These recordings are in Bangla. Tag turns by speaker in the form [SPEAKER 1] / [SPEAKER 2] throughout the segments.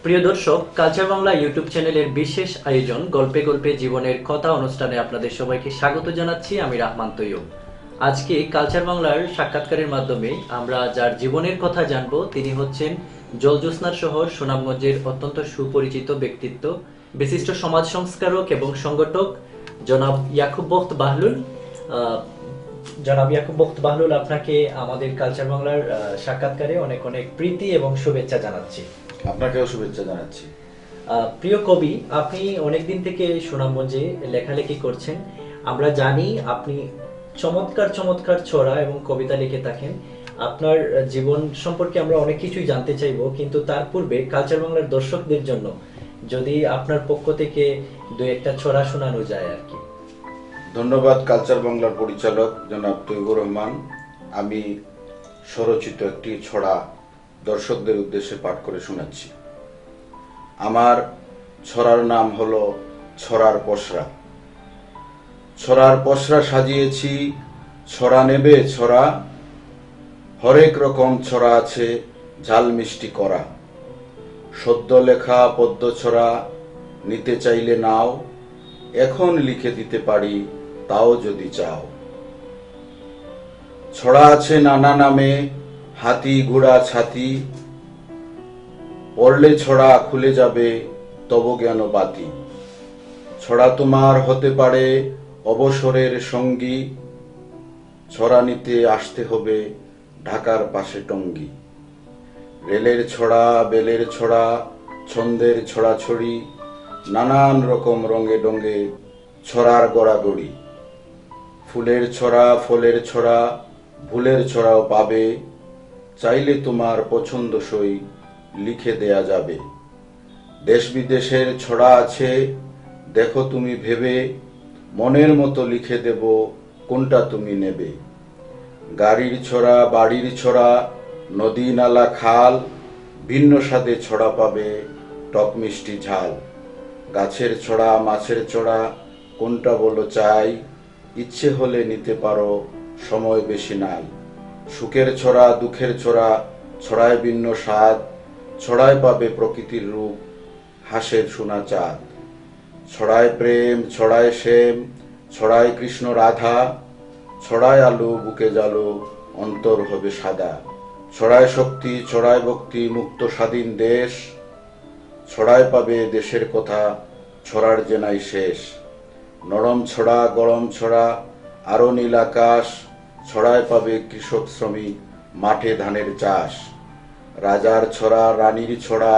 [SPEAKER 1] প্রিয় দর্শক, কালচার বাংলা ইউটিউব চ্যানেলের বিশেষ আয়োজন গল্পে গল্পে জীবনের কথা অনুষ্ঠানে আপনাদের সবাইকে স্বাগত জানাচ্ছি। আমি রহমান তৈয়ব। আজকে কালচার বাংলার সাক্ষাৎকারের মাধ্যমে আমরা যার জীবনের কথা জানবো তিনি হচ্ছেন জলজ্যোৎস্নার শহর সুনামগঞ্জের অত্যন্ত সুপরিচিত ব্যক্তিত্ব, বিশিষ্ট সমাজ সংস্কারক এবং সংগঠক জনাব ইয়াকুব বখত বাহলুল। জনাব ইয়াকুব বখত বাহলুল, আপনাকে আমাদের কালচার বাংলার সাক্ষাৎকারে অনেক অনেক প্রীতি এবং শুভেচ্ছা জানাচ্ছি।
[SPEAKER 2] আপনাকেও শুভেচ্ছা জানাচ্ছি।
[SPEAKER 1] প্রিয় কবি, আপনি অনেকদিন থেকে সুনামগঞ্জে লেখালেখি করছেন। আমরা জানি আপনি চমৎকার চমৎকার ছড়া এবং কবিতা লিখে থাকেন। আপনার জীবন সম্পর্কে আমরা অনেক কিছুই জানতে চাইবো, কিন্তু তার পূর্বে কালচার বাংলার দর্শকদের জন্য যদি আপনার পক্ষ থেকে দু একটা ছড়া শোনানো যায় আর কি।
[SPEAKER 2] ধন্যবাদ কালচার বাংলার পরিচালক জনাব তৈবুর রহমান। আমি স্বরচিত একটি ছড়া দর্শকদের উদ্দেশ্যে পাঠ করে শোনাচ্ছি। আমার ছড়ার নাম হলো ছড়ার পসরা। ছড়ার পসরা সাজিয়েছি, ছড়া নেবে ছড়া, হরেক রকম ছড়া আছে ঝাল মিষ্টি করা। সদ্য লেখা পদ্য ছড়া নিতে চাইলে নাও, এখন লিখে দিতে পারি তাও যদি চাও। ছড়া আছে নানা নামে, হাতি ঘোড়া ছাতি, পড়লে ছড়া খুলে যাবে তব জ্ঞান বাতি। ছড়া তোমার হতে পারে অবসরের সঙ্গী, ছড়া নিতে আসতে হবে ঢাকার পাশে টঙ্গী। রেলের ছড়া, বেলের ছড়া, ছন্দের ছড়াছড়ি, নানান রকম রঙে ডঙ্গে ছড়ার গড়াগড়ি। ফুলের ছড়া, ফলের ছড়া, ভুলের ছড়াও পাবে, চাইলে তোমার পছন্দসই লিখে দেয়া যাবে। দেশ বিদেশের ছড়া আছে, দেখো তুমি ভেবে, মনের মতো লিখে দেব কোনটা তুমি নেবে। গাড়ির ছড়া, বাড়ির ছড়া, নদী নালা খাল, ভিন্ন স্বাদে ছড়া পাবে টক মিষ্টি ঝাল। গাছের ছড়া, মাছের ছড়া, কোনটা বলো চাই, ইচ্ছে হলে নিতে পারো সময় বেশি নাই। সুখের ছড়া, দুঃখের ছড়া, ছড়ায় ভিন্ন স্বাদ, ছড়ায় পাবে প্রকৃতির রূপ, হাসের সোনা চাঁদ। ছড়ায় প্রেম, ছড়ায় সেম, ছড়ায় কৃষ্ণ রাধা, ছড়ায় আলো বুকে জালো, অন্তর হবে সাদা। ছড়ায় শক্তি, ছড়ায় ভক্তি, মুক্ত স্বাধীন দেশ, ছড়ায় পাবে দেশের কথা, ছড়ার যে নাই শেষ। নরম ছড়া, গরম ছড়া, আরো নীল আকাশ, ছড়ায় পাবে কৃষক শ্রমিক, মাঠে ধানের চাষ। রাজার ছড়া, রানীর ছড়া,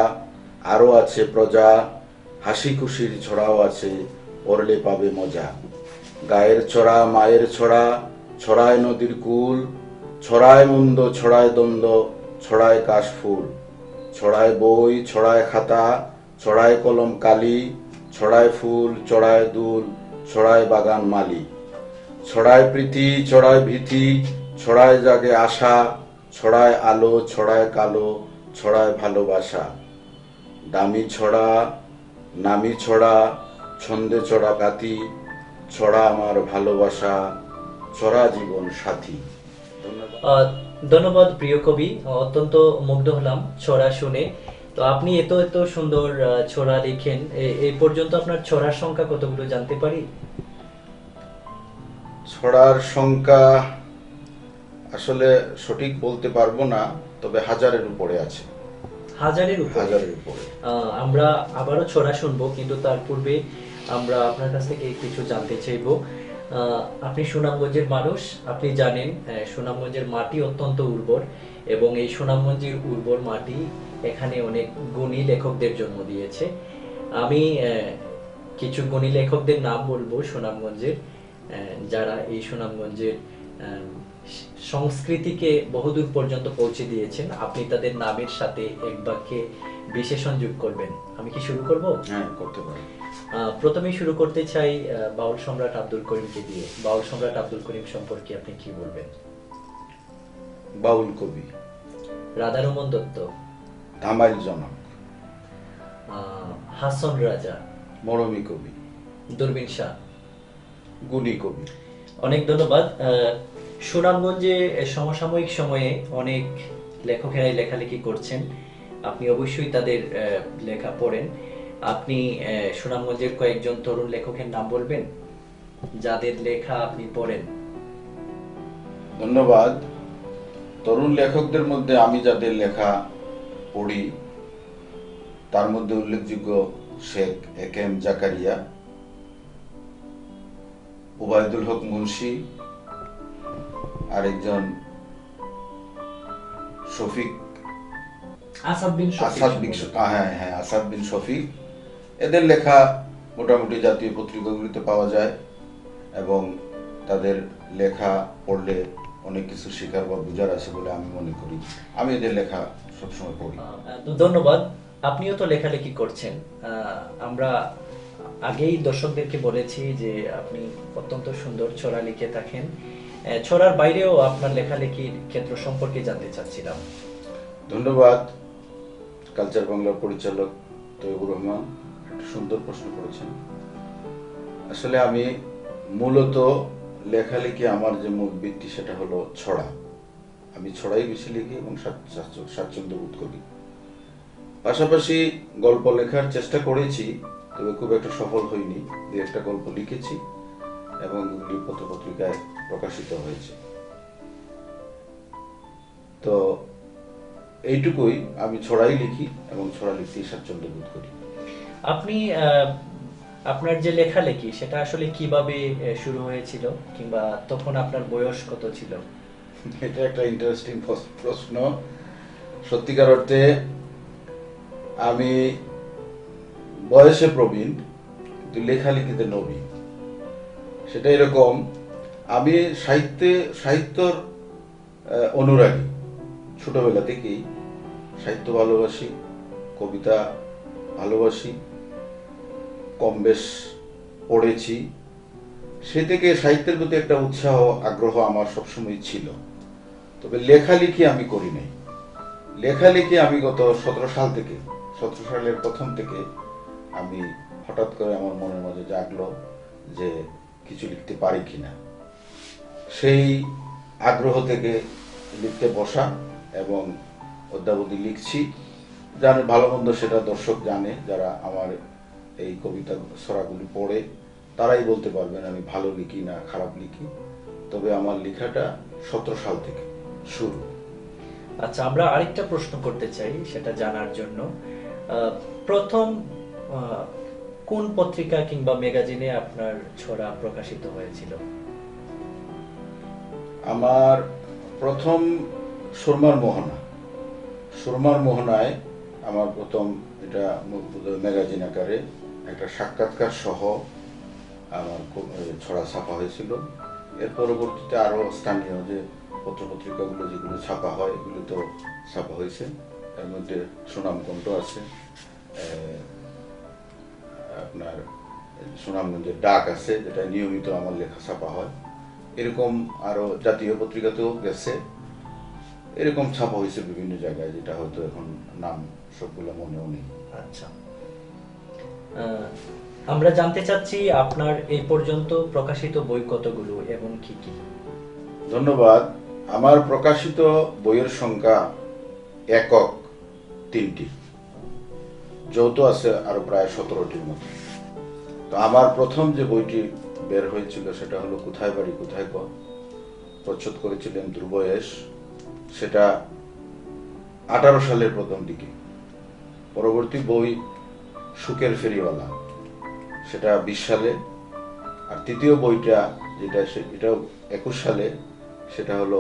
[SPEAKER 2] আরো আছে প্রজা, হাসি খুশির ছড়াও আছে, পড়লে পাবে মজা। গায়ের ছড়া, মায়ের ছড়া, ছড়ায় নদীর কুল, ছড়ায় মন্দ, ছড়ায় দ্বন্দ্ব, ছড়ায় কাশফুল। ছড়ায় বই, ছড়ায় খাতা, ছড়ায় কলম কালি, ছড়ায় ফুল, ছড়ায় দুল, ছড়ায় বাগান মালি। ছড়ায় প্রীতি, ছড়ায় ভীতি, ছড়ায় জাগে আশা, ছড়ায় আলো, ছড়ায় কালো, ছড়ায় ভালোবাসা। দামি ছড়া, নামি ছড়া, ছন্দে চড়া কাতি, ছড়া আমার ভালোবাসা, ছড়া জীবন সাথী।
[SPEAKER 1] ধন্যবাদ প্রিয় কবি, অত্যন্ত মুগ্ধ হলাম ছড়া শুনে। তো আপনি এত এত সুন্দর ছড়া লিখেন, এই পর্যন্ত আপনার ছড়ার সংখ্যা কতগুলো জানতে পারি?
[SPEAKER 2] ছড়ার সংখ্যা আসলে সঠিক বলতে পারবো না, তবে হাজারের উপরে আছে।
[SPEAKER 1] হাজারের উপরে?
[SPEAKER 2] হাজারের উপরে।
[SPEAKER 1] আমরা আবারও ছড়া শুনবো, কিন্তু তার পূর্বে আমরা আপনার কাছ থেকে কিছু জানতে চাইবো। আপনি সুনামগঞ্জের মানুষ, আপনি জানেন সুনামগঞ্জের মাটি অত্যন্ত উর্বর, এবং এই সুনামগঞ্জের উর্বর মাটি এখানে অনেক গুণী লেখকদের জন্ম দিয়েছে। আমি কিছু গুণী লেখকদের নাম বলবো সুনামগঞ্জের, যারা এই সুনামগঞ্জের সংস্কৃতিকে বহুদূর পর্যন্ত পৌঁছে দিয়েছেন। আপনি তাদের নামের সাথে এক বাক্যে বিশেষণ যোগ করবেন। আমি কি শুরু করব?
[SPEAKER 2] হ্যাঁ, করতে পারি।
[SPEAKER 1] প্রথমেই শুরু করতে চাই বাউল সম্রাট আব্দুল করিমকে দিয়ে। বাউল সম্রাট আব্দুল করিম সম্পর্কে আপনি কি বলবেন?
[SPEAKER 2] বাউল কবি।
[SPEAKER 1] রাধারমন দত্ত।
[SPEAKER 2] ধামাইল জনক।
[SPEAKER 1] হাসন রাজা।
[SPEAKER 2] মরমী কবি।
[SPEAKER 1] দূরবীন শাহ।
[SPEAKER 2] গুণী কবি।
[SPEAKER 1] অনেক ধন্যবাদ। সুনামগঞ্জে সমসাময়িক সময়ে অনেক লেখকেরাই লেখালেখি করছেন। আপনি অবশ্যই তাদের লেখা পড়েন। আপনি সুনামগঞ্জের কয়েকজন তরুণ লেখকের নাম বলবেন যাদের লেখা আপনি পড়েন?
[SPEAKER 2] ধন্যবাদ। তরুণ লেখকদের মধ্যে আমি যাদের লেখা পড়ি তার মধ্যে উল্লেখযোগ্য শেখ এ কে এম জাকারিয়া, ওবায়দুল হক মুন্সি, আরেকজন শফিক
[SPEAKER 1] আসাদ বিন
[SPEAKER 2] আসাদ বিন শফিক। এদের লেখা মোটামুটি জাতীয় পত্রিকাগুলিতে পাওয়া যায় এবং তাদের লেখা পড়লে অনেক কিছু শেখার বা বোঝার আছে বলে আমি মনে করি। আমি এদের লেখা সবসময় পড়ি।
[SPEAKER 1] ধন্যবাদ। আপনিও তো লেখালেখি করছেন। আমরা আগেই দর্শকদেরকে বলেছি যে আপনি অত্যন্ত সুন্দর ছড়া লিখে থাকেন। ছড়ার বাইরেও আপনার লেখালেখির ক্ষেত্র সম্পর্কে জানতে চাচ্ছিলাম।
[SPEAKER 2] ধন্যবাদ। কালচার বাংলার পরিচালক তৈবুর রহমান একটা সুন্দর প্রশ্ন করেছেন। আসলে আমি মূলত লেখালেখি আমার যে মূল বৃত্তি সেটা হলো ছড়া। আমি ছড়াই বেশি লিখি এবং স্বাচ্ছন্দ্য বোধ করি। পাশাপাশি গল্প লেখার চেষ্টা করেছি, তবে খুব একটা সফল হয়নি। দু একটা গল্প লিখেছি এবং এগুলি পত্রপত্রিকায় প্রকাশিত হয়েছে। তো এইটুকুই, আমি ছড়াই লিখি এবং ছড়া লিখতেই স্বাচ্ছন্দ্য বোধ করি।
[SPEAKER 1] আপনি আপনার যে লেখালেখি সেটা আসলে কিভাবে শুরু হয়েছিল, কিংবা তখন আপনার বয়স কত ছিল?
[SPEAKER 2] এটা একটা ইন্টারেস্টিং প্রশ্ন। সত্যিকার অর্থে আমি বয়সে প্রবীণ কিন্তু লেখালেখিতে নবীন। সেটা এরকম, আমি সাহিত্যর অনুরাগী। ছোটবেলা থেকেই সাহিত্য ভালোবাসি, কবিতা ভালোবাসি, কম বেশ পড়েছি। সে থেকে সাহিত্যের প্রতি একটা উৎসাহ আগ্রহ আমার সবসময় ছিল। তবে লেখালেখি আমি করি নাই। লেখালেখি আমি গত 17 সালের প্রথম থেকে আমি হঠাৎ করে আমার মনের মাঝে জাগলো যে কিছু লিখতে পারি কিনা। সেই আগ্রহ থেকে লিখতে বসা এবং অদ্যাবধি লিখছি। যার ভালো মন্দ সেটা দর্শক জানে, যারা আমার এই কবিতা ছড়াগুলি পড়ে তারাই বলতে পারবেন আমি ভালো লিখি না খারাপ লিখি। তবে আমার লেখাটা 17 সাল থেকে শুরু।
[SPEAKER 1] আচ্ছা, আমরা আরেকটা প্রশ্ন করতে চাই সেটা জানার জন্য। প্রথম কোন পত্রিকা কিংবা ম্যাগাজিনে আপনার ছড়া প্রকাশিত হয়েছিল?
[SPEAKER 2] আমার প্রথম সুরমার মোহনায় আমার প্রথম এটা ম্যাগাজিন আকারে একটা সাক্ষাৎকার সহ আমার ছড়া ছাপা হয়েছিল। এর পরবর্তীতে আরো স্থানীয় যে পত্রপত্রিকাগুলো যেগুলো ছাপা হয় এগুলো তো ছাপা হয়েছে। এর মধ্যে সুনামকণ্ঠ আছে, আপনার সুনামগঞ্জের ডাক আছে, যেটা নিয়মিত আমার লেখা ছাপা হয়। এরকম আরো জাতীয় পত্রিকাতেও গেছে, এরকম ছাপা হয়েছে বিভিন্ন জায়গায়, যেটা হয়তো এখন নাম সবগুলো মনেও নেই।
[SPEAKER 1] আচ্ছা, আমরা জানতে চাচ্ছি আপনার এই পর্যন্ত প্রকাশিত বই কতগুলো এবং কি কি?
[SPEAKER 2] ধন্যবাদ। আমার প্রকাশিত বইয়ের সংখ্যা একক 3টি, যৌথ আছে আরো প্রায় 17টির মতো। তো আমার প্রথম যে বইটি বের হয়েছিল সেটা হলো কোথায় বাড়ি কোথায় ঘর, প্রচ্ছদ করেছিলেন ধ্রুবয়েশ। সেটা 18 সালের প্রথম দিকে। পরবর্তী বই সুখের ফেরিওয়ালা, সেটা 20 সালে। আর তৃতীয় বইটা এটাও 21 সালে, সেটা হলো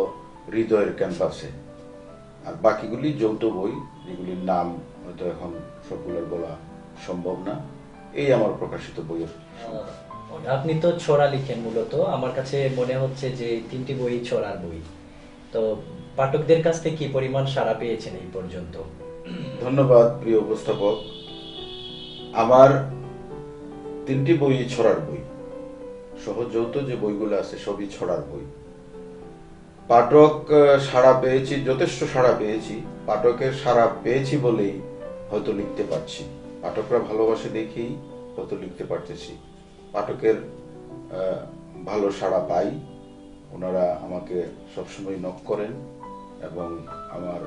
[SPEAKER 2] হৃদয়ের ক্যাম্পাসে। আর বাকিগুলি যৌথ বই, যেগুলির নাম হয়তো এখন সবগুলোর বলা সম্ভব না। এই আমার প্রকাশিত বইয়ের।
[SPEAKER 1] আপনি তো ছড়া লিখেন মূলত, আমার কাছে মনে হচ্ছে যে 3টি বই ছড়ার বই। তো পাঠকদের কাছ থেকে কি পরিমাণ সাড়া পেয়েছেন এই পর্যন্ত?
[SPEAKER 2] ধন্যবাদ প্রিয় উপস্থাপক। আমার 3টি বই ছড়ার বই, সহযৌথ যে বইগুলো আছে সবই ছড়ার বই। পাঠক সাড়া পেয়েছি, যথেষ্ট সাড়া পেয়েছি। পাঠকের সাড়া পেয়েছি বলেই হয়তো লিখতে পারছি। পাঠকরা ভালোবাসে দেখেই হয়তো লিখতে পারতেছি। পাঠকের ভালো সাড়া পাই, ওনারা আমাকে সবসময় নক করেন এবং আমার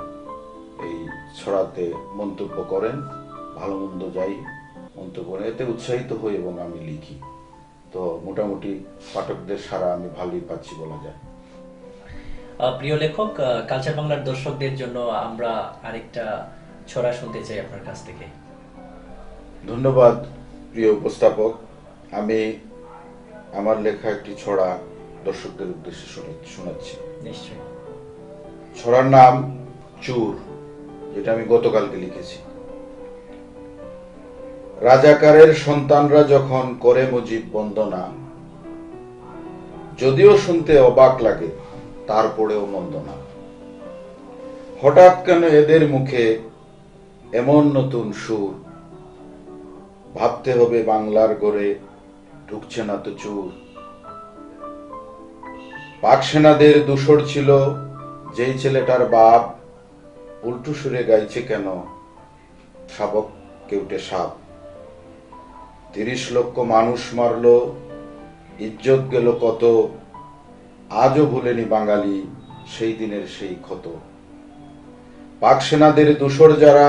[SPEAKER 2] এই ছড়াতে মন্তব্য করেন, ভালো মন্দ যাই মন্তব্য করেন, এতে উৎসাহিত হই এবং আমি লিখি। তো মোটামুটি পাঠকদের সাড়া আমি ভালোই পাচ্ছি বলা যায়।
[SPEAKER 1] প্রিয় লেখক, কালচার বাংলার দর্শকদের জন্য আমরা আরেকটা ছড়া শুনতে চাই আপনার কাছ থেকে।
[SPEAKER 2] ধন্যবাদ প্রিয় উপস্থাপক। আমি আমার লেখা একটি ছড়া দর্শকদের উদ্দেশ্যে শোনাচ্ছি।
[SPEAKER 1] নিশ্চয়ই।
[SPEAKER 2] ছড়ার নাম চুর, যেটা আমি গতকালকে লিখেছি। রাজাকারের সন্তানরা যখন করে মুজিব বন্দনা, যদিও শুনতে অবাক লাগে তারপরেও মন্দ না। হঠাৎ কেন এদের মুখে এমন নতুন সুর, ভাবতে হবে বাংলার গড়ে ঢুকছে না তো চুর। পাক সেনাদের দূষর ছিল যেই ছেলেটার বাপ, উল্টো সুরে গাইছে কেন শাবক কেউটে সাপ। ৩০ লক্ষ মানুষ মারলো, ইজ্জত গেল কত, আজও ভুলেনি বাঙালি সেই দিনের সেই ক্ষত। পাক সেনাদের দূষর যারা,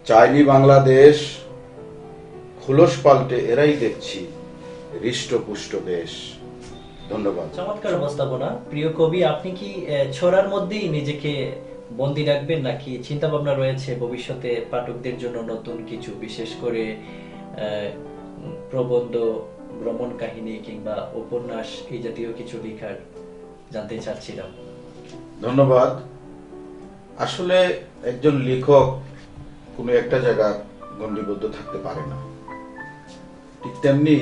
[SPEAKER 2] চাইনি বাংলাদেশ, খুলস পাল্টে এরাই দেখছি হৃষ্টপুষ্ট দেশ। ধন্যবাদ।
[SPEAKER 1] চমৎকার উপস্থাপনা। প্রিয় কবি, আপনি কি ছড়ার মধ্যেই নিজেকে বন্দি রাখবেন, নাকি চিন্তা ভাবনা রয়েছে ভবিষ্যতে পাঠকদের জন্য নতুন কিছু, বিশেষ করে প্রবন্ধ, ভ্রমণ কাহিনী কিংবা উপন্যাস এই জাতীয় কিছু লেখার জানতে চাচ্ছিলাম।
[SPEAKER 2] ধন্যবাদ। আসলে একজন লেখক কোনো একটা জায়গা গণ্ডিবদ্ধ থাকতে পারে না। ঠিক তেমনি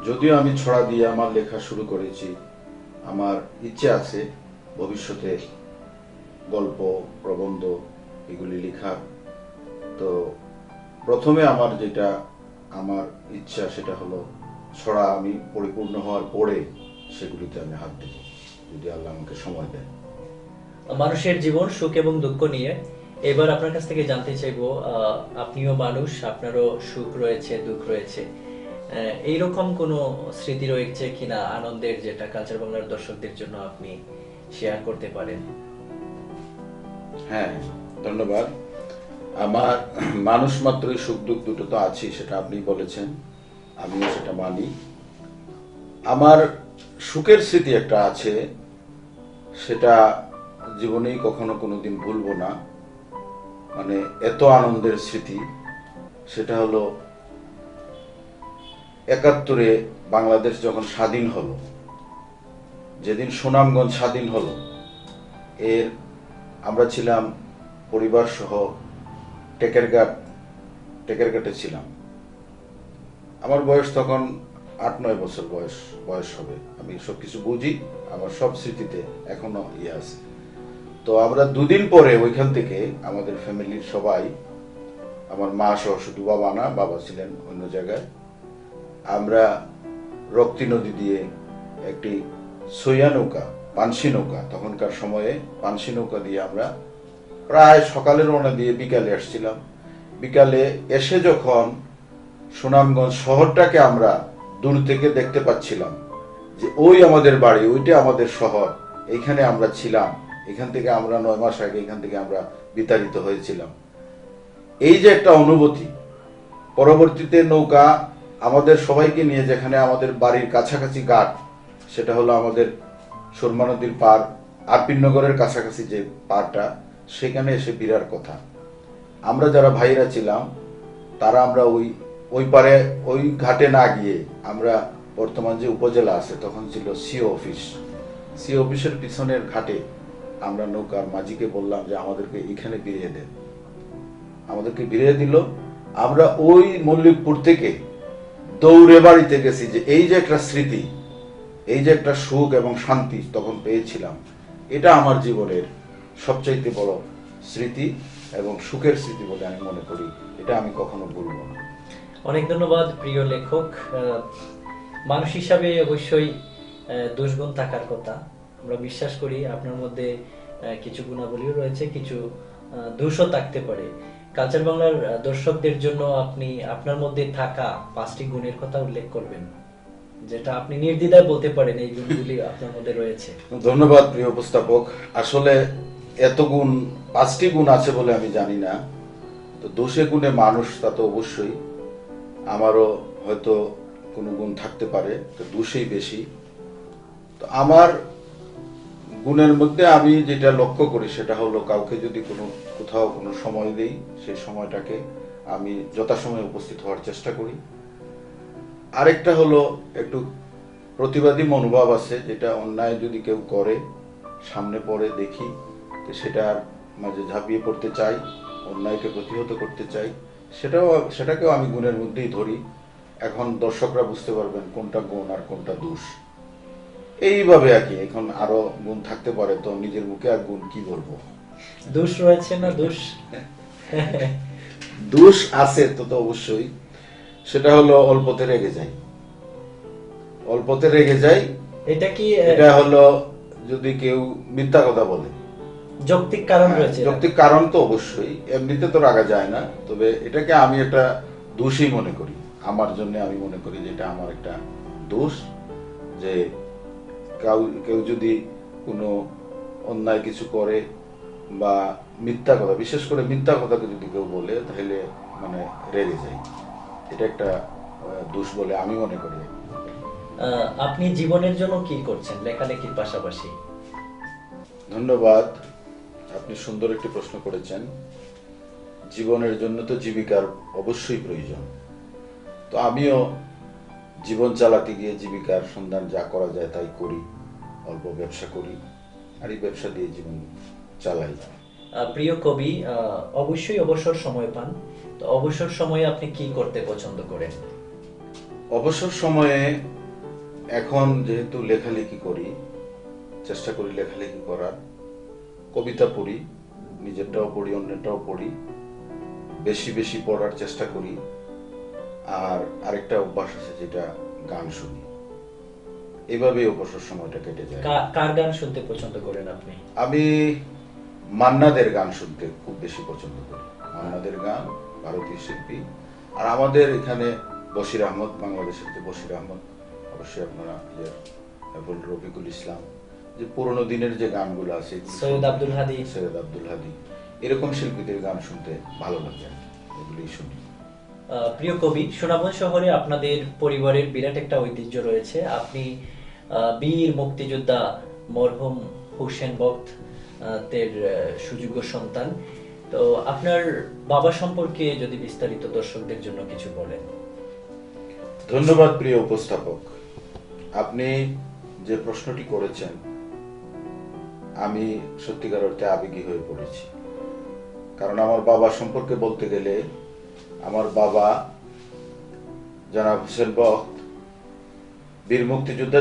[SPEAKER 2] যদিও আমি ছড়া দিয়ে আমার লেখা শুরু করেছি, আমার ইচ্ছে আছে ভবিষ্যতে গল্প, প্রবন্ধ এগুলি লেখার। তো প্রথমে আমার যেটা আমার ইচ্ছা সেটা হলো ছড়া আমি পরিপূর্ণ হওয়ার পরে সেগুলিতে আমি হাত দেব, যদি আল্লাহ আমাকে সময় দেয়।
[SPEAKER 1] মানুষের জীবন সুখ এবং দুঃখ নিয়ে এবার আপনার কাছ থেকে জানতে চাইবো, আপনিও মানুষ, আপনারও সুখ রয়েছে, দুঃখ রয়েছে। এইরকম কোনো স্মৃতি রয়েছে কিনা আনন্দের, যেটা কালচার বাংলার দর্শকদের জন্য আপনি শেয়ার করতে পারেন?
[SPEAKER 2] হ্যাঁ, ধন্যবাদ। আমার মানুষ মাত্রই সুখ দুঃখ দুটো তো আছেই, সেটা আপনি বলেছেন, আমিও সেটা মানি। আমার সুখের স্মৃতি একটা আছে, সেটা জীবনেই কখনো কোনোদিন ভুলবো না। মানে এত আনন্দের স্মৃতি, সেটা হলো ৭১-এ বাংলাদেশ যখন স্বাধীন হলো, যেদিন সুনামগঞ্জ স্বাধীন হলো, এর আমরা ছিলাম পরিবার সহ টেকেরঘাটে ছিলাম। আমার বয়স তখন ৮-৯ বছর বয়স হবে। আমি সবকিছু বুঝি, আমার সব স্মৃতিতে এখনো আছে। তো আমরা দুদিন পরে ওইখান থেকে আমাদের ফ্যামিলির সবাই, আমার মা সহ, শুধু বাবা না, বাবা ছিলেন অন্য জায়গায়, আমরা রক্তি নদী দিয়ে একটি সইয়া নৌকা, পানসি নৌকা, তখনকার সময়ে পানসি নৌকা দিয়ে আমরা প্রায় সকালে রওনা দিয়ে বিকালে আসছিলাম। বিকালে এসে যখন সুনামগঞ্জ শহরটাকে আমরা দূর থেকে দেখতে পাচ্ছিলাম, যে ওই আমাদের বাড়ি, ওইটা আমাদের শহর, এইখানে আমরা ছিলাম, এখান থেকে আমরা ৯ মাস আগে এখান থেকে আমরা বিতাড়িত হয়েছিলাম। এই যে একটা অনুভূতি, পরবর্তীতে নৌকা আমাদের সবাইকে নিয়ে যেখানে আমাদের বাড়ির কাছাকাছি ঘাট, সেটা হলো আমাদের সুরমা নদীর পার, আরপিনগরের কাছাকাছি যে পারটা, সেখানে এসে ভিড়ার কথা। আমরা যারা ভাইরা ছিলাম তারা আমরা ওই পারে ওই ঘাটে না গিয়ে আমরা বর্তমান যে উপজেলা আছে, তখন ছিল সিও অফিসের পিছনের ঘাটে আমরা নৌকার মাঝিকে বললাম যে আমাদেরকে এখানে ফিরিয়ে দেন। আমাদেরকে ফিরিয়ে দিল। আমরা ওই মল্লিকপুর থেকে দৌড়ে বাড়িতে গেছি, যে এই যে একটা স্মৃতি, এই যে একটা সুখ এবং শান্তি তখন পেয়েছিলাম, এটা আমার জীবনের সবচাইতে বড় স্মৃতি এবং সুখের স্মৃতি বলে আমি মনে করি। এটা আমি কখনো ভুলব না।
[SPEAKER 1] অনেক ধন্যবাদ প্রিয় লেখক। মানুষ হিসাবে অবশ্যই দোষগুণ থাকার কথা, আমরা বিশ্বাস করি। আপনার মধ্যে কিছু গুণাবলীও রয়েছে, কিছু দোষও থাকতে পারে। কালচার বাংলার দর্শকদের জন্য আপনি আপনার মধ্যে থাকা 5টি গুণের কথা উল্লেখ করবেন, যেটা আপনি নির্দ্বিধায় বলতে পারেন এই গুণগুলি আপনার মধ্যে রয়েছে।
[SPEAKER 2] ধন্যবাদ প্রিয় উপস্থাপক। আসলে এত গুণ, 5টি গুণ আছে বলে আমি জানি না। তো দোষে গুণে মানুষ, তা তো অবশ্যই আমারও হয়তো কোনো গুণ থাকতে পারে, তো দোষেই বেশি। তো আমার গুণের মধ্যে আমি যেটা লক্ষ্য করি সেটা হলো, কাউকে যদি কোথাও কোনো সময় দেই, সেই সময়টাকে আমি যথাসময়ে উপস্থিত হওয়ার চেষ্টা করি। আরেকটা হলো একটু প্রতিবাদী মনোভাব আছে, যেটা অন্যায় যদি কেউ করে, সামনে পড়ে দেখি, তো সেটার মাঝে ঝাঁপিয়ে পড়তে চাই, অন্যায়কে প্রতিহত করতে চাই। সেটাকেও আমি গুণের মধ্যেই ধরি। এখন দর্শকরা বুঝতে পারবেন কোনটা গুণ আর কোনটা দোষ। এইভাবে আর কি। এখন আরো গুণ থাকতে পারে, তো নিজের মুখে আর গুণ কি বলবো।
[SPEAKER 1] দোষ রয়েছে না দোষ?
[SPEAKER 2] দোষ আছে তো অবশ্যই। সেটা হলো অল্পতে রেগে যাই। অল্পতে রেগে যাই।
[SPEAKER 1] এটা কি
[SPEAKER 2] এটা হলো যদি কেউ মিথ্যা কথা বলে।
[SPEAKER 1] যৌক্তিক কারণ রয়েছে?
[SPEAKER 2] যৌক্তিক কারণ তো অবশ্যই, এমনিতে তো রাগা যায় না। তবে এটাকে আমি একটা দোষই মনে করি। আমার জন্য আমি মনে করি যে এটা আমার একটা দোষ, যে কেউ যদি কোনো অন্যায় কিছু করে বা মিথ্যা কথা, বিশেষ করে মিথ্যা কথাকে যদি কেউ বলে, তাহলে মানে রেগে যাই। এটা একটা দোষ বলে আমি মনে করি।
[SPEAKER 1] আপনি জীবনের জন্য কি করছেন লেখালেখির পাশাপাশি?
[SPEAKER 2] ধন্যবাদ, আপনি সুন্দর একটি প্রশ্ন করেছেন। জীবনের জন্য তো জীবিকার অবশ্যই প্রয়োজন। তো আমিও জীবন চালাতে গিয়ে জীবিকার সন্ধান যা করা যায় তাই করি। অল্প ব্যবসা করি, আর এই ব্যবসা দিয়ে জীবন চালাই।
[SPEAKER 1] প্রিয় কবি, অবশ্যই অবসর সময় পান, তো অবসর সময়ে আপনি কি করতে পছন্দ করেন?
[SPEAKER 2] অবসর সময়ে এখন যেহেতু লেখালেখি করি, চেষ্টা করি লেখালেখি করার। কবিতা পড়ি, নিজেরটাও পড়ি, অন্যটাও পড়ি। বেশি বেশি পড়ার চেষ্টা করি। আর আরেকটা অভ্যাস আছে, যেটা গান শুনি। এভাবেই অবসর সময়টা কেটে যায়।
[SPEAKER 1] কার গান শুনতে পছন্দ করেন আপনি?
[SPEAKER 2] আমি মান্নাদের গান শুনতে খুব বেশি পছন্দ করি। মান্নাদের গান, ভারতীয় শিল্পী। আর আমাদের এখানে বশির আহমদ, বাংলাদেশের যে বশির আহমদ, অবশ্যই আপনারা রফিকুল ইসলাম, যে পুরোনো দিনের যে গানগুলো আছে,
[SPEAKER 1] সৈয়দ আব্দুল হাদি,
[SPEAKER 2] এরকম শিল্পীদের গান শুনতে ভালো লাগে, এগুলোই শুনি।
[SPEAKER 1] প্রিয় কবি, সুনামগঞ্জ শহরে আপনাদের পরিবারের বিরাট একটা ঐতিহ্য রয়েছে। আপনি বীর মুক্তিযোদ্ধা মরহুম হোসেন বক্ত তের সুযোগ্য সন্তান। তো আপনার বাবা সম্পর্কে যদি বিস্তারিত দর্শকদের জন্য কিছু বলেন।
[SPEAKER 2] ধন্যবাদ প্রিয় উপস্থাপক, আপনি যে প্রশ্নটি করেছেন, আমি সত্যিকার অর্থে আবেগী হয়ে পড়েছি। কারণ আমার বাবা সম্পর্কে বলতে গেলে, আমার বাবা জনাব হোসেন বক্ত বীর মুক্তিযোদ্ধা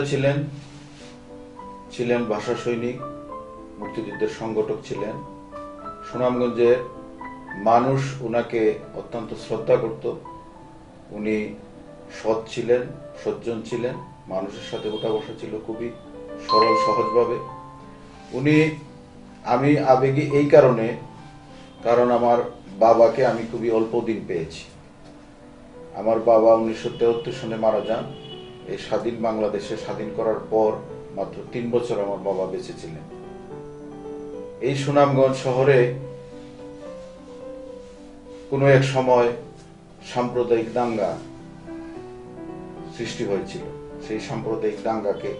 [SPEAKER 2] ছিলেন ভাষা সৈনিক, মুক্তিযুদ্ধের সংগঠক ছিলেন। সুনামগঞ্জের মানুষ উনাকে অত্যন্ত শ্রদ্ধা করত। উনি সৎ ছিলেন, সজ্জন ছিলেন, মানুষের সাথে ওঠা বসা ছিল খুবই সরল সহজভাবে। আমি আবেগী এই কারণে, কারণ আমার বাবাকে আমি খুবই অল্প দিন পেয়েছি। আমার বাবা 1973 সনে মারা যান। এই স্বাধীন বাংলাদেশে স্বাধীন করার পর মাত্র 3 বছর আমার বাবা বেঁচে ছিলেন। এই সুনামগঞ্জ শহরে কোনো এক সময় সাম্প্রদায়িক দাঙ্গা সৃষ্টি হয়েছিল। সেই সাম্প্রদায়িক দাঙ্গাকে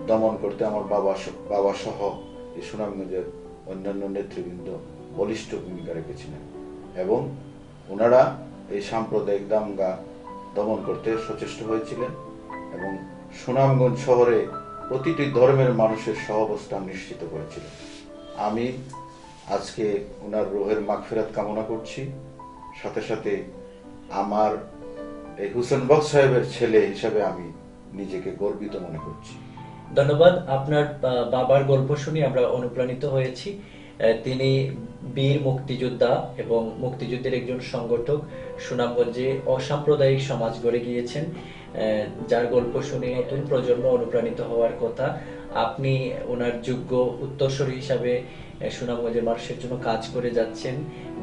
[SPEAKER 2] দমন করতে আমার বাবা সহ এই সুনামগঞ্জের অন্যান্য নেতৃবৃন্দ বলিষ্ঠ ভূমিকা রেখেছিলেন, এবং ওনারা এই সাম্প্রদায়িক দাঙ্গা দমন করতে সচেষ্ট হয়েছিলেন, এবং সুনামগঞ্জ শহরে প্রতিটি ধর্মের মানুষের সহাবস্থান নিশ্চিত করেছিলেন। আমি আজকে ওনার রুহের মাগফিরাত কামনা করছি। সাথে সাথে আমার এই হোসেন বক্ত সাহেবের ছেলে হিসাবে আমি নিজেকে গর্বিত মনে করছি।
[SPEAKER 1] ধন্যবাদ। আপনার বাবার গল্প শুনে আমরা অনুপ্রাণিত হয়েছি। তিনি বীর মুক্তিযোদ্ধা এবং মুক্তিযুদ্ধের একজন সংগঠক। সুনামগঞ্জে অসাম্প্রদায়িক সমাজ গড়ে গিয়েছেন, যার গল্প শুনে নতুন প্রজন্ম অনুপ্রাণিত হওয়ার কথা। আপনি ওনার যোগ্য উত্তরসূরি হিসাবে সুনামগঞ্জের মানুষের জন্য কাজ করে যাচ্ছেন,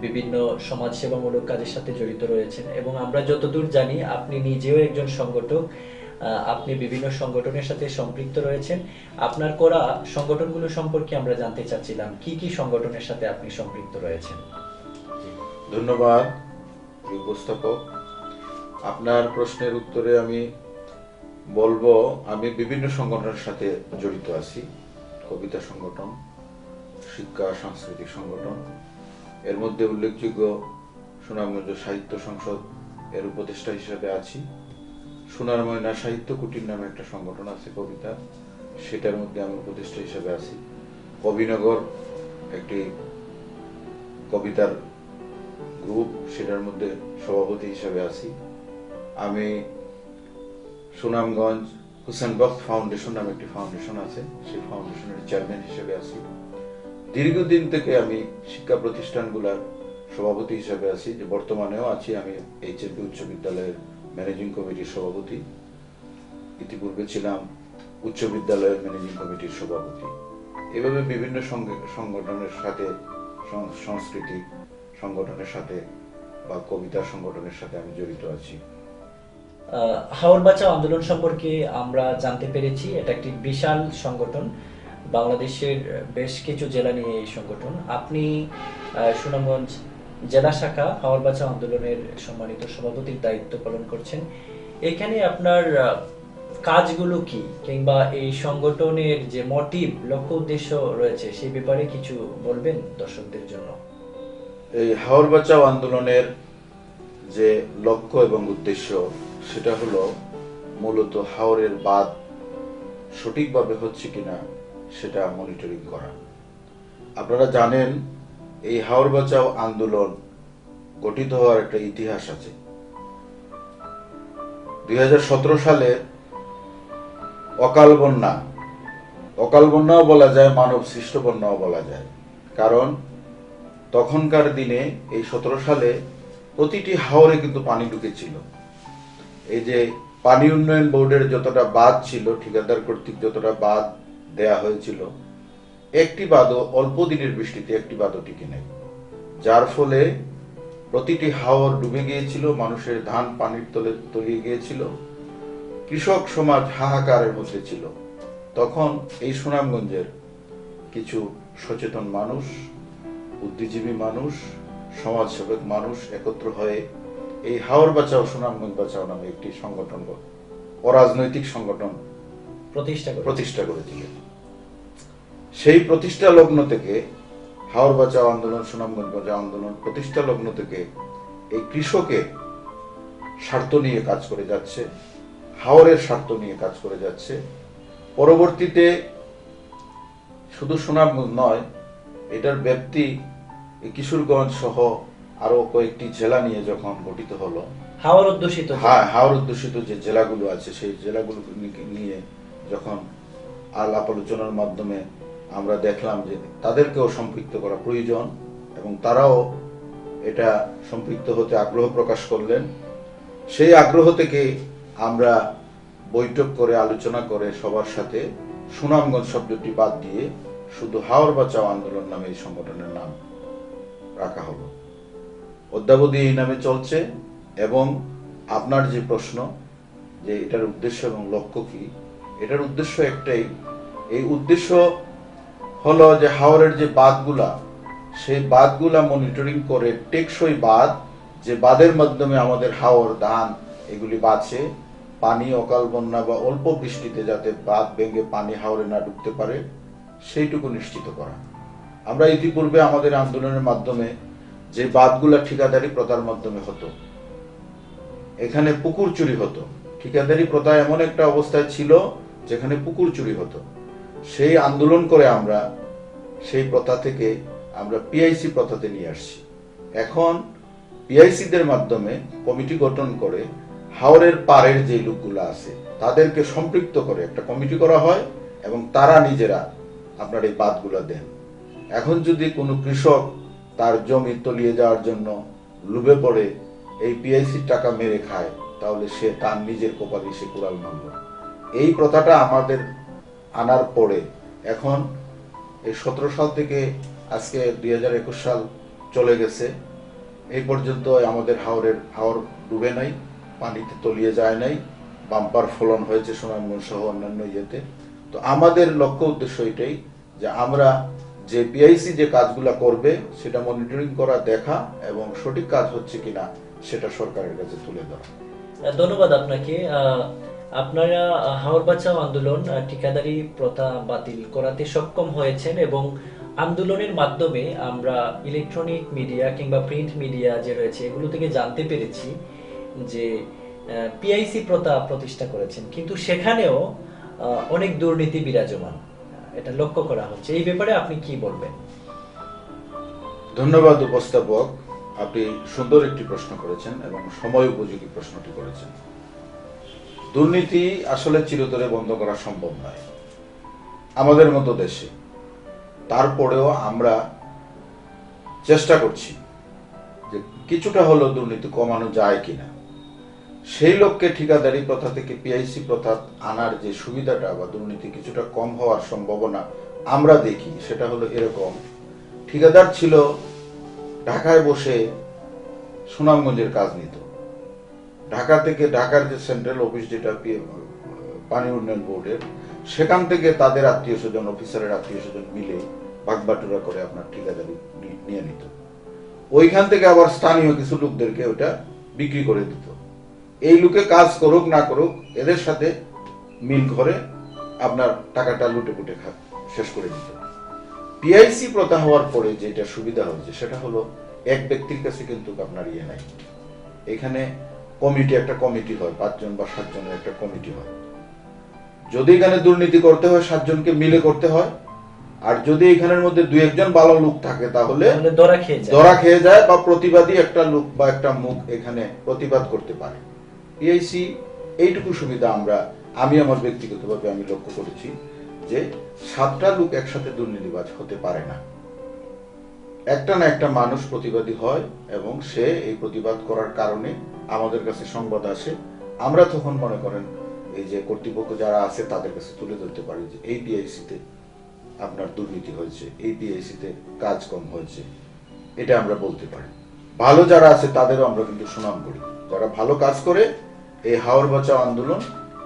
[SPEAKER 1] বিভিন্ন সমাজসেবামূলক কাজের সাথে জড়িত রয়েছেন, এবং আমরা যতদূর জানি আপনি নিজেও একজন সংগঠক। আপনি বিভিন্ন সংগঠনের সাথে সম্পৃক্ত রয়েছেন। আপনার করা সংগঠনগুলো সম্পর্কে আমরা জানতে চাচ্ছিলাম কি কি সংগঠনের সাথে আপনি সম্পৃক্ত রয়েছেন।
[SPEAKER 2] ধন্যবাদ উপস্থাপক। আপনার প্রশ্নের উত্তরে আমি বলবো, আমি বিভিন্ন সংগঠনের সাথে জড়িত আছি। কবিতা সংগঠন, শিক্ষা সাংস্কৃতিক সংগঠন, এর মধ্যে উল্লেখযোগ্য সুনামগঞ্জ সাহিত্য সংসদ এর উপদেষ্টা হিসেবে আছি। সোনার ময়না সাহিত্য কুটির নামে একটা সংগঠন আছে কবিতা, সেটার মধ্যে আমি উপদেষ্টা হিসেবে আছি। কবিনগর একটি কবিতার গ্রুপ, সেটার মধ্যে সভাপতি হিসেবে আছি। আমি সুনামগঞ্জ হুসেন বক্ত ফাউন্ডেশন নামে একটি ফাউন্ডেশন আছে, সেই ফাউন্ডেশনের চেয়ারম্যান হিসেবে আছি। দীর্ঘদিন থেকে আমি শিক্ষা প্রতিষ্ঠানগুলোর সভাপতি হিসেবে আছি, যে বর্তমানেও আছি। আমি এইচএপি উচ্চ বিদ্যালয়ের ম্যানেজিং কমিটির সভাপতি, ইতিপূর্বে ছিলাম উচ্চ বিদ্যালয়ের ম্যানেজিং কমিটির সভাপতি। এভাবে বিভিন্ন সংগঠনের সাথে, সাংস্কৃতিক সংগঠনের সাথে বা কবিতা সংগঠনের সাথে আমি জড়িত আছি।
[SPEAKER 1] হাওর বাঁচাও আন্দোলন সম্পর্কে আমরা জানতে পেরেছি এটা একটি বিশাল সংগঠন, বাংলাদেশের বেশ কিছু জেলা নিয়ে এই সংগঠন। আপনি সুনামগঞ্জ জেলা শাখা হাওর বাঁচাও আন্দোলনের সম্মানিত সভাপতির দায়িত্ব পালন করছেন। এখানে আপনার কাজগুলো কি, কিংবা এই সংগঠনের যে মোটিভ, লক্ষ্য উদ্দেশ্য রয়েছে সেই ব্যাপারে কিছু বলবেন দর্শকদের জন্য।
[SPEAKER 2] এই হাওর বাঁচাও আন্দোলনের যে লক্ষ্য এবং উদ্দেশ্য, সেটা হলো মূলত হাওরের বাঁধ সঠিকভাবে হচ্ছে কিনা সেটা মনিটরিং করা। আপনারা জানেন এই হাওর বাঁচাও আন্দোলন গঠিত হওয়ার একটা ইতিহাস আছে। 2017 সালে অকাল বন্যাও বলা যায়, মানব সৃষ্ট বন্যাও বলা যায়। কারণ তখনকার দিনে এই 17 সালে প্রতিটি হাওরে কিন্তু পানি ঢুকেছিল। এই যে পানি উন্নয়ন বোর্ডের যতটা বাঁধ ছিল, ঠিকাদার কর্তৃক যতটা বাঁধ দেয়া হয়েছিল, একটি বাঁধও অল্প দিনের বৃষ্টিতে একটি বাঁধও টিকে নেই, যার ফলে প্রতিটি হাওর ডুবে গিয়েছিল, মানুষের ধান পানির তলে তলিয়ে গিয়েছিল, কৃষক সমাজ হাহাকারের মধ্যে ছিল। তখন এই সুনামগঞ্জের কিছু সচেতন মানুষ, বুদ্ধিজীবী মানুষ, সমাজসেবক মানুষ একত্র হয়ে এই হাওর বাঁচাও সুনামগঞ্জ বাঁচাও নামে একটি সংগঠন, অরাজনৈতিক সংগঠন প্রতিষ্ঠা করেছিলেন। সেই প্রতিষ্ঠা লগ্ন থেকে হাওর বাঁচাও আন্দোলন, সুনামগঞ্জ বাঁচাও আন্দোলন প্রতিষ্ঠা লগ্ন থেকে এই কৃষকের স্বার্থ নিয়ে কাজ করে যাচ্ছে, হাওরের স্বার্থ নিয়ে কাজ করে যাচ্ছে। পরবর্তীতে শুধু সুনামগঞ্জ নয়, এটার ব্যাপ্তি কিশোরগঞ্জ সহ আরো কয়েকটি জেলা নিয়ে যখন গঠিত হলো, হাওর অধ্যুষিত যে জেলাগুলো আছে, সেই জেলাগুলো নিয়ে যখন আলাপ আলোচনার মাধ্যমে আমরা দেখলাম যে তাদেরকেও সম্পৃক্ত করা প্রয়োজন, এবং তারাও এটা সম্পৃক্ত হতে আগ্রহ প্রকাশ করলেন। সেই আগ্রহ থেকে আমরা বৈঠক করে, আলোচনা করে সবার সাথে সুনামগঞ্জ শব্দটি বাদ দিয়ে শুধু হাওর বাঁচাও আন্দোলন নামে এই সংগঠনের নাম রাখা হলো। অদ্যাবধি এই নামে চলছে। এবং আপনার যে প্রশ্ন যে এটার উদ্দেশ্য এবং লক্ষ্য কি, এটার উদ্দেশ্য একটাই। এই উদ্দেশ্য হলো যে হাওরের যে বাঁধগুলা, সেই বাঁধগুলা মনিটরিং করে টেকসই বাঁধ, যে বাঁধের মাধ্যমে আমাদের হাওর, ধান এগুলি বাঁচে, পানি অকাল বন্যা বা অল্প বৃষ্টিতে যাতে বাঁধ ভেঙে পানি হাওরে না ঢুকতে পারে, সেইটুকু নিশ্চিত করা। আমরা ইতিপূর্বে আমাদের আন্দোলনের মাধ্যমে যে বাঁধগুলা ঠিকাদারি প্রথার মাধ্যমে হতো, এখানে পুকুর চুরি হতো। ঠিকাদারি প্রথা এমন একটা অবস্থায় ছিল যেখানে পুকুর চুরি হতো। সেই আন্দোলন করে আমরা সেই প্রথা থেকে আমরা পিআইসি প্রথাতে নিয়ে আসছি। এখন পিআইসিদের মাধ্যমে কমিটি গঠন করে হাওরের পাড়ের যে লোকগুলো আছে তাদেরকে সম্পৃক্ত করে একটা কমিটি করা হয়, এবং তারা নিজেরা আপনার এই বাঁধগুলো দেন। এখন যদি কোনো কৃষক তার জমি তলিয়ে যাওয়ার জন্য লুভে পড়ে এই পিআইসির টাকা মেরে খায়, তাহলে সে তার নিজের কপালে সে কুড়াল মারল। এই প্রথাটা আমাদের আনার পরে এখন এই 17 সাল থেকে আজকে 2021 সাল চলে গেছে, এই পর্যন্ত আমাদের হাওর ডুবে নাই, পানিতে তলিয়ে যায় নাই। বাম্পার ফলন হয়েছে সুনামগঞ্জ সহ অন্যান্য ইয়েতে। তো আমাদের লক্ষ্য উদ্দেশ্য এটাই যে আমরা যে পিআইসি যে কাজগুলা করবে সেটা মনিটরিং করা, দেখা এবং সঠিক কাজ হচ্ছে কিনা সেটা সরকারের কাছে তুলে ধরা।
[SPEAKER 1] ধন্যবাদ আপনাকে। আপনারা হাওর বাঁচাও আন্দোলন ঠিকাদারি প্রথা বাতিল করাতে সক্ষম হয়েছেন এবং আন্দোলনের মাধ্যমে আমরা ইলেকট্রনিক মিডিয়া কিংবা প্রিন্ট মিডিয়া যে রয়েছে এগুলো থেকে জানতে পেরেছি যে পিআইসি প্রথা প্রতিষ্ঠা করেছেন, কিন্তু সেখানেও অনেক দুর্নীতি বিরাজমান, এটা লক্ষ্য করা হচ্ছে। এই ব্যাপারে আপনি কি বলবেন?
[SPEAKER 2] ধন্যবাদ উপস্থাপক, আপনি সুন্দর একটি প্রশ্ন করেছেন এবং সময় উপযোগী প্রশ্নটি করেছেন। দুর্নীতি আসলে চিরতরে বন্ধ করা সম্ভব নয় আমাদের মতো দেশে, তারপরেও আমরা চেষ্টা করছি যে কিছুটা হলেও দুর্নীতি কমানো যায় কিনা। সেই লক্ষ্যে ঠিকাদারি প্রথা থেকে পিআইসি প্রথা আনার যে সুবিধাটা বা দুর্নীতি কিছুটা কম হওয়ার সম্ভাবনা আমরা দেখি, সেটা হলো এরকম। ঠিকাদার ছিল ঢাকায় বসে সুনামগঞ্জের কাজ নিত, ঢাকা থেকে, ঢাকার যে সেন্ট্রাল অফিস যেটা পানি উন্নয়ন বোর্ডের, সেখান থেকে তাদের আত্মীয় স্বজন, অফিসারের আত্মীয় স্বজন মিলে ভাগবাটুরা করে আপনার ঠিকাদারি নিয়ে নিত। ওইখান থেকে আবার স্থানীয় কিছু লোকদেরকে ওটা বিক্রি করে দিত। এই লোকে কাজ করুক না করুক এদের সাথে মিল করে আপনার টাকাটা লুটে পুটে শেষ করে দিত। পিআইসি প্রথা হওয়ার পরে যেটা সুবিধা হয়েছে সেটা হলো এক ব্যক্তির কাছে কিন্তু আপনার ইয়ে নাই। এখানে একটা কমিটি হয়, 5 জন বা 7 জনের একটা কমিটি হয়। যদি এখানে দুর্নীতি করতে হয় 7 জনকে মিলে করতে হয়, আর যদি এখানের মধ্যে 2-1 জন ভালো লোক থাকে তাহলে ধরা খেয়ে যায় বা প্রতিবাদী একটা লোক বা একটা মুখ এখানে প্রতিবাদ করতে পারে। পিআইসি এইটুকু সুবিধা আমি আমার ব্যক্তিগতভাবে আমি লক্ষ্য করেছি যে 7টা লোক একসাথে দুর্নীতিবাজ হতে পারে না। একটা না একটা মানুষ প্রতিবাদী হয় এবং সে এই প্রতিবাদ করার কারণে আমাদের কাছে সংবাদ আসে। আমরা তখন মনে করেন এই যে কর্তৃপক্ষ যারা আছে তাদের কাছে তুলে ধরতে পারি যে এই পিআইসিতে আপনার দুর্নীতি হয়েছে, এই পিআইসিতে কাজ কম হয়েছে, এটা আমরা বলতে পারি। ভালো যারা আছে তাদেরও আমরা কিন্তু সুনাম করি। যারা ভালো কাজ করে এই হাওর বাঁচাও আন্দোলন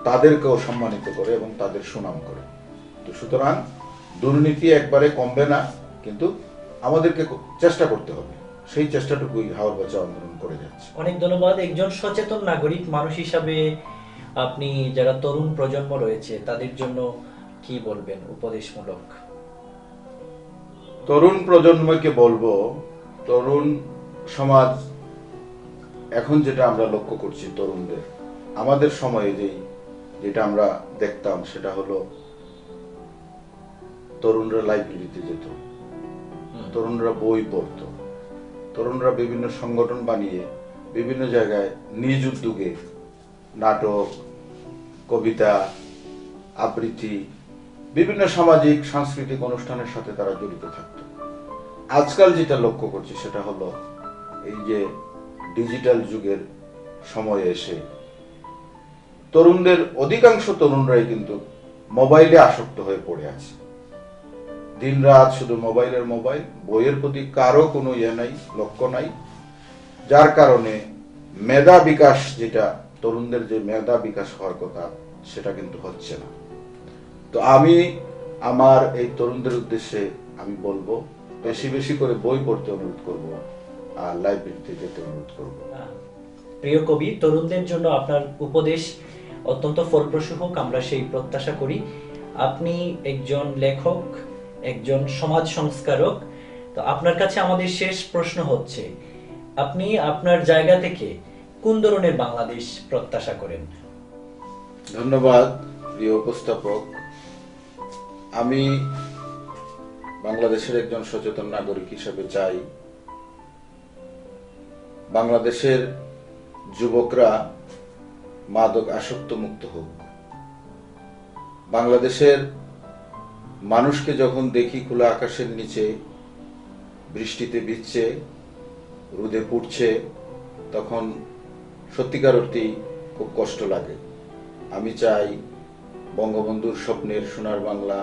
[SPEAKER 2] তাদেরকেও সম্মানিত করে এবং তাদের সুনাম করে। তো সুতরাং দুর্নীতি একবারে কমবে না, কিন্তু আমাদেরকে চেষ্টা করতে হবে। সেই চেষ্টাটুকুই হাওর বাঁচাও আন্দোলন করে যাচ্ছে।
[SPEAKER 1] অনেক ধন্যবাদ। একজন সচেতন নাগরিক মানুষ হিসাবে আপনি যারা তরুণ প্রজন্ম রয়েছে তাদের জন্য কি বলবেন উপদেশমূলক?
[SPEAKER 2] তরুণ প্রজন্মকে বলবো, তরুণ সমাজ এখন যেটা আমরা লক্ষ্য করছি তরুণদের, আমাদের সময়ে যেটা আমরা দেখতাম সেটা হলো তরুণরা লাইব্রেরিতে যেত, তরুণরা বই পড়তো, তরুণরা বিভিন্ন সংগঠন বানিয়ে বিভিন্ন জায়গায় নিজ উদ্যোগে নাটক, কবিতা, আবৃত্তি, বিভিন্ন সামাজিক সাংস্কৃতিক অনুষ্ঠানের সাথে তারা জড়িত থাকতো। আজকাল যেটা লক্ষ্য করছি সেটা হলো এই যে ডিজিটাল যুগের সময়ে এসে তরুণদের অধিকাংশ তরুণরাই কিন্তু মোবাইলে আসক্ত হয়ে পড়ে আছে। দিনরাত শুধু মোবাইল, বইয়ের প্রতি কারো কোনো নাই, লক্ষ্য নাই, যার কারণে মেধা বিকাশ, যেটা তরুণদের যে মেধা বিকাশ হওয়ার কথা সেটা কিন্তু হচ্ছে না। তো আমি আমার এই তরুণদের উদ্দেশ্যে আমি বলবো বেশি বেশি করে বই পড়তে অনুরোধ করব আর লাইব্রেরিতে যেতে অনুরোধ করব।
[SPEAKER 1] প্রিয় কবি, তরুণদের জন্য আপনার উপদেশ অত্যন্ত ফলপ্রসূ হোক, আমরা সেই প্রত্যাশা করি। আপনি একজন লেখক, একজন সমাজ সংস্কারক। তো আপনার কাছে আমাদের শেষ প্রশ্ন হচ্ছে, আপনি আপনার জায়গা থেকে কোন ধরনের বাংলাদেশ প্রত্যাশা করেন?
[SPEAKER 2] ধন্যবাদ প্রিয় উপস্থাপক। আমি বাংলাদেশের একজন সচেতন নাগরিক হিসেবে চাই বাংলাদেশের যুবকরা মাদক আসক্ত মুক্ত হোক। বাংলাদেশের মানুষকে যখন দেখি খোলা আকাশের নিচে বৃষ্টিতে ভিজছে, রোদে পুড়ছে, তখন সত্যিকার অর্থেই খুব কষ্ট লাগে। আমি চাই বঙ্গবন্ধুর স্বপ্নের সোনার বাংলা,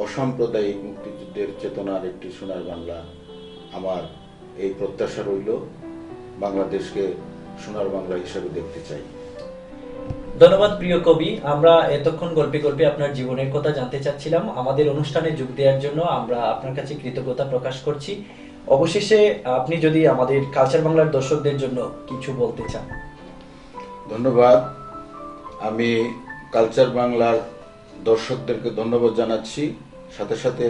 [SPEAKER 2] অসাম্প্রদায়িক মুক্তিযুদ্ধের চেতনার একটি সোনার বাংলা। আমার এই প্রত্যাশা রইল, বাংলাদেশকে সোনার বাংলা হিসেবে দেখতে চাই।
[SPEAKER 1] ধন্যবাদ প্রিয় কবি। আমরা এতক্ষণ গল্পে গল্পে আপনার জীবনের কথা জানতে চাচ্ছিলাম। আমাদের অনুষ্ঠানে যোগ দেওয়ার জন্য আমরা আপনার কাছে কৃতজ্ঞতা প্রকাশ করছি। অবশেষে আপনি যদি আমাদের কালচার বাংলার দর্শকদের জন্য কিছু বলতে চান।
[SPEAKER 2] ধন্যবাদ। আমি কালচার বাংলার দর্শকদেরকে ধন্যবাদ জানাচ্ছি, সাথে সাথে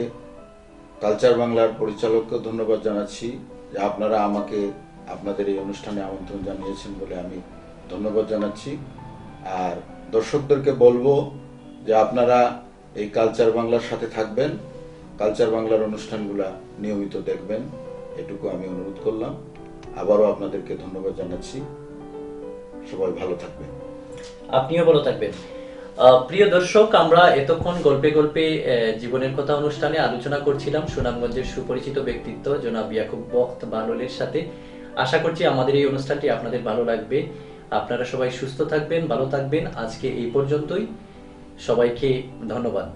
[SPEAKER 2] কালচার বাংলার পরিচালককে ধন্যবাদ জানাচ্ছি যে আপনারা আমাকে আপনাদের এই অনুষ্ঠানে আমন্ত্রণ জানিয়েছেন বলে আমি ধন্যবাদ জানাচ্ছি। আর দর্শকদেরকে বলবো যে আপনারা এই কালচার বাংলার সাথে থাকবেন, কালচার বাংলার অনুষ্ঠানগুলা নিয়মিত দেখবেন, এটুকু আমি অনুরোধ করলাম। আবারও আপনাদেরকে ধন্যবাদ জানাচ্ছি। সবাই ভালো থাকবেন।
[SPEAKER 1] আপনিও ভালো থাকবেন। প্রিয় দর্শক, আমরা এতক্ষণ গল্পে গল্পে জীবনের কথা অনুষ্ঠানে আলোচনা করছিলাম সুনামগঞ্জের সুপরিচিত ব্যক্তিত্ব জনাব ইয়াকুব বখত বাহলুলের সাথে। আশা করছি আমাদের এই অনুষ্ঠানটি আপনাদের ভালো লাগবে। আপনারা সবাই সুস্থ থাকবেন, ভালো থাকবেন। আজকে এই পর্যন্তই। সবাইকে ধন্যবাদ।